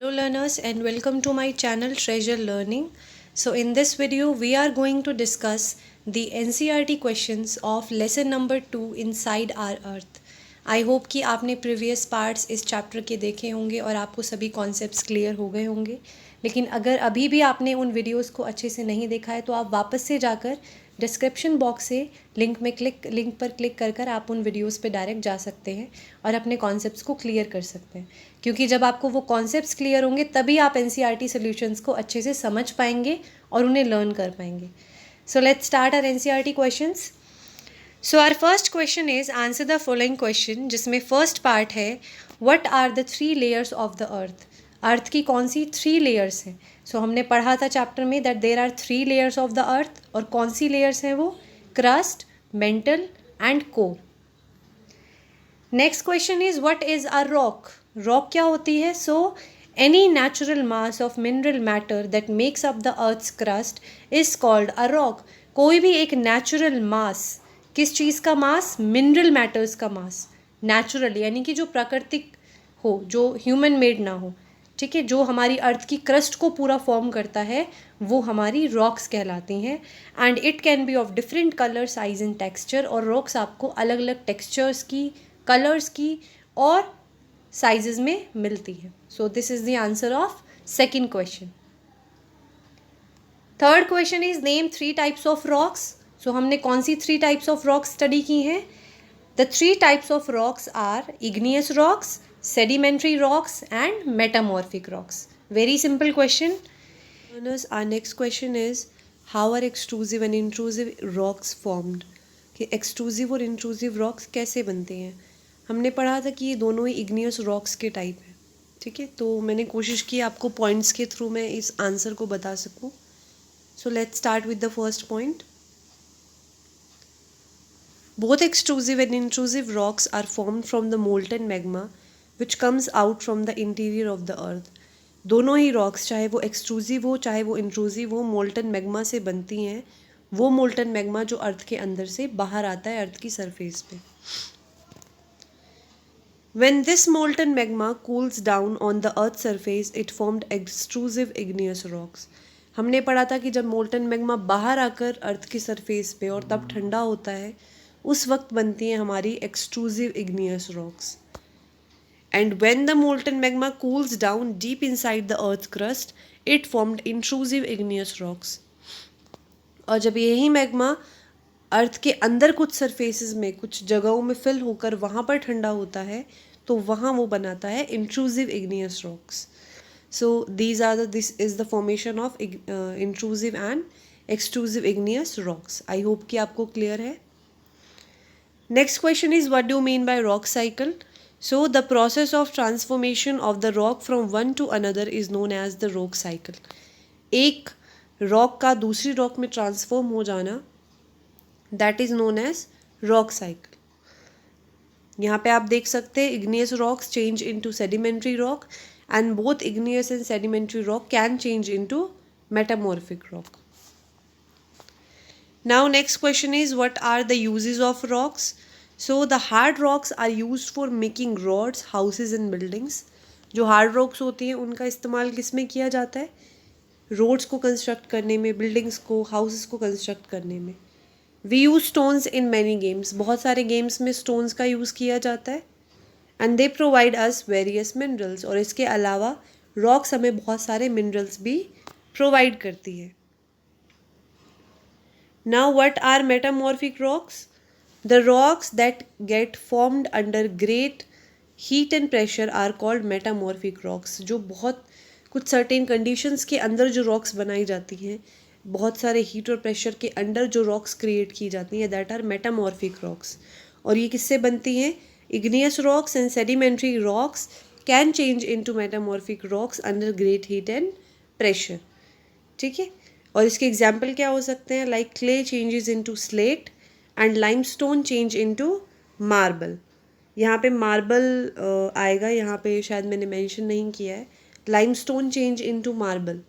Hello learners and welcome to my channel Treasure Learning. So in this video we are going to discuss the NCERT questions of lesson number 2 Inside Our Earth. I hope कि आपने previous parts इस chapter के देखे होंगे और आपको सभी concepts clear हो गए होंगे. लेकिन अगर अभी भी आपने उन videos को अच्छे से नहीं देखा है तो आप वापस से जाकर डिस्क्रिप्शन बॉक्स से लिंक पर क्लिक कर कर आप उन वीडियोस पे डायरेक्ट जा सकते हैं और अपने कॉन्सेप्ट्स को क्लियर कर सकते हैं, क्योंकि जब आपको वो कॉन्सेप्ट्स क्लियर होंगे तभी आप एनसीईआरटी सॉल्यूशंस को अच्छे से समझ पाएंगे और उन्हें लर्न कर पाएंगे. So let's start our NCERT questions. So our first question is answer the following question, जिसमें फर्स्ट पार्ट है what are the 3 layers of the earth. Earth की कौन सी 3 लेयर्स हैं. सो हमने पढ़ा था चैप्टर में that there are 3 layers of the earth, और कौन सी लेयर्स हैं वो? Crust, mantle and core. Next question is what is a rock. Rock क्या होती है? So any natural mass of mineral matter that makes up the earth's crust is called a rock. कोई भी एक नेचुरल मास, किस चीज़ का मास? मिनरल मैटर्स का मास. Natural यानी कि जो प्राकृतिक हो, जो ह्यूमन मेड ना हो, ठीक है, जो हमारी अर्थ की क्रस्ट को पूरा फॉर्म करता है, वो हमारी रॉक्स कहलाती हैं. And it can be of different colour, size and texture. और रॉक्स आपको अलग अलग टेक्सचर्स की, कलर्स की और साइजेस में मिलती हैं. So this is the answer of second question. Third question is name 3 types of rocks. So हमने कौन सी 3 टाइप्स ऑफ रॉक्स स्टडी की हैं? The 3 types of rocks are igneous rocks, sedimentary rocks and metamorphic rocks. Very simple question. Learners, our next question is how are extrusive and intrusive rocks formed. कि extrusive और intrusive rocks कैसे बनते हैं. हमने पढ़ा था कि ये दोनों ही igneous rocks के टाइप हैं. ठीक है, तो मैंने कोशिश की आपको पॉइंट्स के थ्रू मैं इस आंसर को बता सकूं. सो let's start with the first point. Both extrusive and intrusive rocks are formed from the molten magma which comes out from the interior of the earth. दोनों ही रॉक्स, चाहे वो एक्सट्रूसिव हो चाहे वो इंट्रूसिव हो, मोल्टन मैग्मा से बनती हैं. वो मोल्टन मैग्मा जो अर्थ के अंदर से बाहर आता है अर्थ की सरफेस पे. When this molten magma cools down on the earth surface, it formed extrusive igneous rocks. हमने पढ़ा था कि जब मोल्टन मैग्मा बाहर आकर अर्थ की सरफेस पे और तब ठंडा होता है, उस वक्त बनती हैं हमारी extrusive igneous rocks. And when the molten magma cools down deep inside the earth crust, it formed intrusive igneous rocks. और जब यही मैग्मा अर्थ के अंदर कुछ सरफेसेस में, कुछ जगहों में फिल होकर वहाँ पर ठंडा होता है, तो वहाँ वो बनाता है intrusive igneous rocks. So this is the formation of intrusive and extrusive igneous rocks. I hope कि आपको clear है. Next question is what do you mean by rock cycle? So the process of transformation of the rock from one to another is known as the rock cycle. एक rock का दूसरी rock में transform हो जाना, that is known as rock cycle. यहाँ पे आप देख सकते हैं igneous rocks change into sedimentary rock and both igneous and sedimentary rock can change into metamorphic rock. Now next question is what are the uses of rocks? So the hard rocks are used for making roads, houses and buildings. जो hard rocks होती हैं उनका इस्तेमाल किस में किया जाता है? रोड्स को कंस्ट्रक्ट करने में, बिल्डिंग्स को, हाउसेस को कंस्ट्रक्ट करने में. We use stones in many games. बहुत सारे गेम्स में स्टोन्स का यूज़ किया जाता है. And they provide us various minerals. और इसके अलावा रॉक्स हमें बहुत सारे मिनरल्स भी प्रोवाइड करती है. Now what are metamorphic rocks? The rocks that get formed under great heat and pressure are called metamorphic rocks. जो बहुत कुछ certain conditions के अंदर जो rocks बनाई जाती हैं, बहुत सारे heat और pressure के अंदर जो rocks create की जाती हैं, that are metamorphic rocks. और ये किससे बनती हैं? Igneous rocks and sedimentary rocks can change into metamorphic rocks under great heat and pressure. ठीक है, और इसके example क्या हो सकते हैं? Like clay changes into slate and limestone change into marble. यहाँ पे मार्बल आएगा, यहाँ पे शायद मैंने मेंशन नहीं किया है. Limestone change into marble.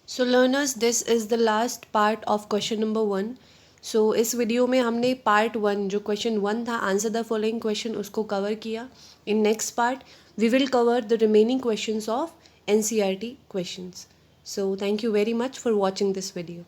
So learners, this is the last part of question number 1. सो इस वीडियो में हमने पार्ट 1 जो क्वेश्चन 1 था, आंसर द फॉलोइंग क्वेश्चन, उसको कवर किया. In next part we will cover the remaining questions of NCERT questions. So thank you very much for watching this video.